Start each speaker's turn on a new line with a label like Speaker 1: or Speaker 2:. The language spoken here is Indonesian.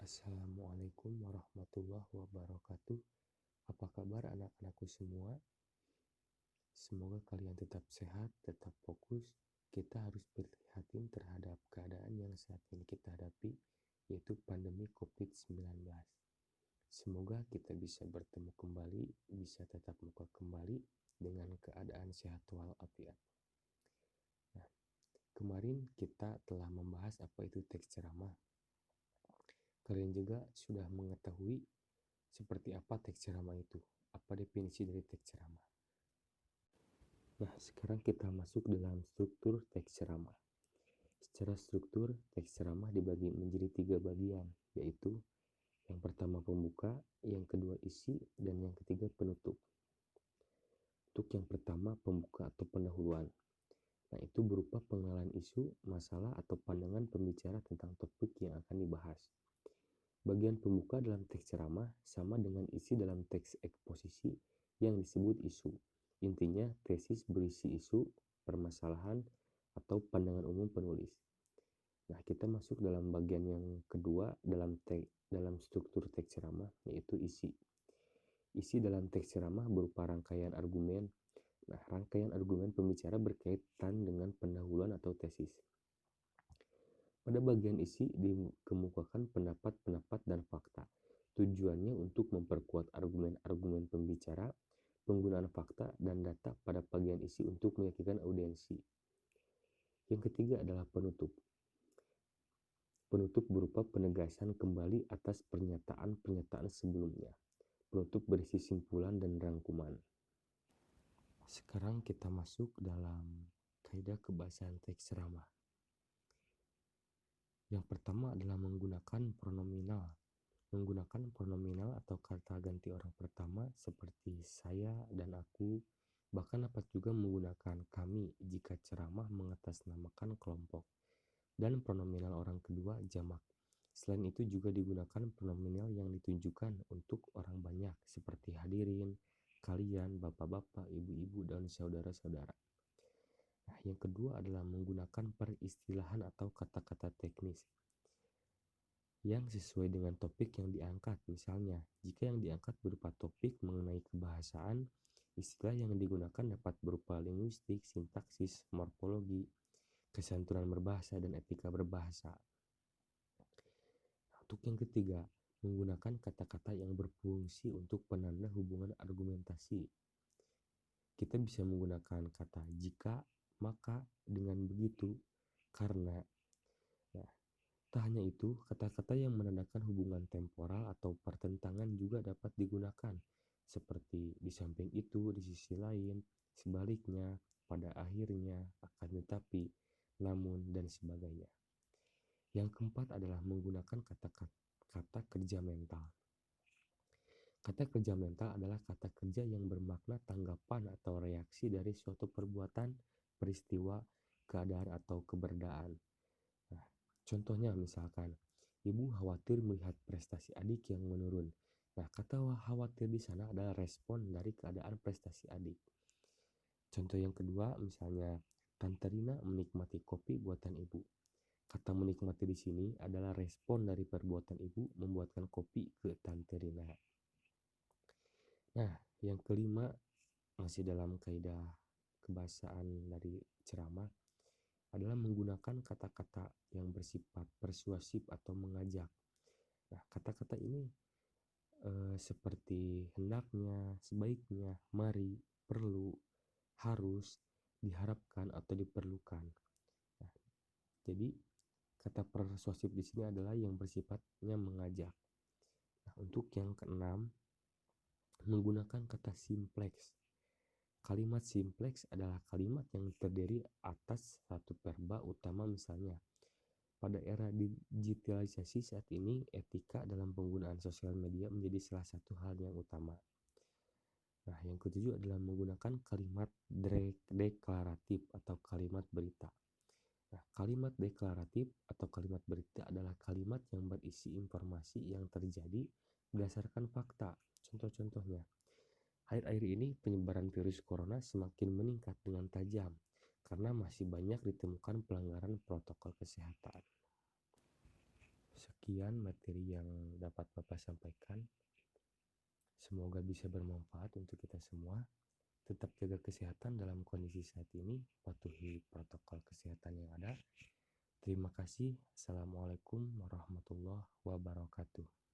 Speaker 1: Assalamualaikum warahmatullahi wabarakatuh. Apa kabar anak-anakku semua? Semoga kalian tetap sehat, tetap fokus. Kita harus prihatin terhadap keadaan yang saat ini kita hadapi, yaitu pandemi COVID-19. Semoga kita bisa bertemu kembali, bisa tatap muka kembali dengan keadaan sehat walafiat. Nah, kemarin kita telah membahas apa itu teks ceramah. Kalian juga sudah mengetahui seperti apa teks ceramah itu, apa definisi dari teks ceramah. Nah, sekarang kita masuk dalam struktur teks ceramah. Secara struktur, teks ceramah dibagi menjadi 3 bagian, yaitu yang pertama pembuka, yang kedua isi, dan yang ketiga penutup. Untuk yang pertama, pembuka atau pendahuluan. Nah, itu berupa pengenalan isu, masalah, atau pandangan pembicara tentang topik yang akan dibahas. Bagian pembuka dalam teks ceramah sama dengan isi dalam teks eksposisi yang disebut isu. Intinya, tesis berisi isu, permasalahan, atau pandangan umum penulis. Nah, kita masuk dalam bagian yang kedua dalam struktur teks ceramah, yaitu isi. Isi dalam teks ceramah berupa rangkaian argumen. Nah, rangkaian argumen pembicara berkaitan dengan pendahuluan atau tesis. Pada bagian isi dikemukakan pendapat-pendapat dan fakta. Tujuannya untuk memperkuat argumen-argumen pembicara, penggunaan fakta dan data pada bagian isi untuk meyakinkan audiensi. Yang ketiga adalah penutup. Penutup berupa penegasan kembali atas pernyataan-pernyataan sebelumnya. Penutup berisi simpulan dan rangkuman. Sekarang kita masuk dalam kaidah kebahasaan teks ceramah. Yang pertama adalah menggunakan pronominal. Menggunakan pronominal atau kata ganti orang pertama seperti saya dan aku, bahkan dapat juga menggunakan kami jika ceramah mengatasnamakan kelompok, dan pronominal orang kedua jamak. Selain itu juga digunakan pronominal yang ditunjukkan untuk orang banyak seperti hadirin, kalian, bapak-bapak, ibu-ibu, dan saudara-saudara. Nah, yang kedua adalah menggunakan peristilahan atau kata-kata teknis yang sesuai dengan topik yang diangkat. Misalnya, jika yang diangkat berupa topik mengenai kebahasaan, istilah yang digunakan dapat berupa linguistik, sintaksis, morfologi, kesantunan berbahasa, dan etika berbahasa. Untuk yang ketiga, menggunakan kata-kata yang berfungsi untuk penanda hubungan argumentasi. Kita bisa menggunakan kata jika, maka, dengan begitu, karena. Nah, tak hanya itu, kata-kata yang menandakan hubungan temporal atau pertentangan juga dapat digunakan, seperti di samping itu, di sisi lain, sebaliknya, pada akhirnya, akan tetapi, namun, dan sebagainya. Yang keempat adalah menggunakan kata kerja mental. Kata kerja mental adalah kata kerja yang bermakna tanggapan atau reaksi dari suatu perbuatan, peristiwa, keadaan, atau keberadaan. Nah, contohnya misalkan, ibu khawatir melihat prestasi adik yang menurun. Nah, kata khawatir di sana adalah respon dari keadaan prestasi adik. Contoh yang kedua, misalnya, Tante Rina menikmati kopi buatan ibu. Kata menikmati di sini adalah respon dari perbuatan ibu membuatkan kopi ke Tante Rina. Nah, yang kelima, masih dalam kaidah kebahasaan dari ceramah, adalah menggunakan kata-kata yang bersifat persuasif atau mengajak. Nah, kata-kata ini seperti hendaknya, sebaiknya, mari, perlu, harus, diharapkan, atau diperlukan. Nah, jadi kata persuasif di sini adalah yang bersifatnya mengajak. Nah, untuk yang keenam, menggunakan kata simplex. Kalimat simplex adalah kalimat yang terdiri atas satu verba utama. Misalnya, pada era digitalisasi saat ini, etika dalam penggunaan sosial media menjadi salah satu hal yang utama. Nah, yang ketujuh adalah menggunakan kalimat deklaratif atau kalimat berita. Nah, kalimat deklaratif atau kalimat berita adalah kalimat yang berisi informasi yang terjadi berdasarkan fakta. Contoh-contohnya, akhir-akhir ini penyebaran virus corona semakin meningkat dengan tajam karena masih banyak ditemukan pelanggaran protokol kesehatan. Sekian. Sekian materi yang dapat Bapak sampaikan. Semoga bisa bermanfaat untuk kita semua. Tetap jaga kesehatan dalam kondisi saat ini, patuhi protokol kesehatan yang ada. Terima kasih. Assalamualaikum warahmatullahi wabarakatuh.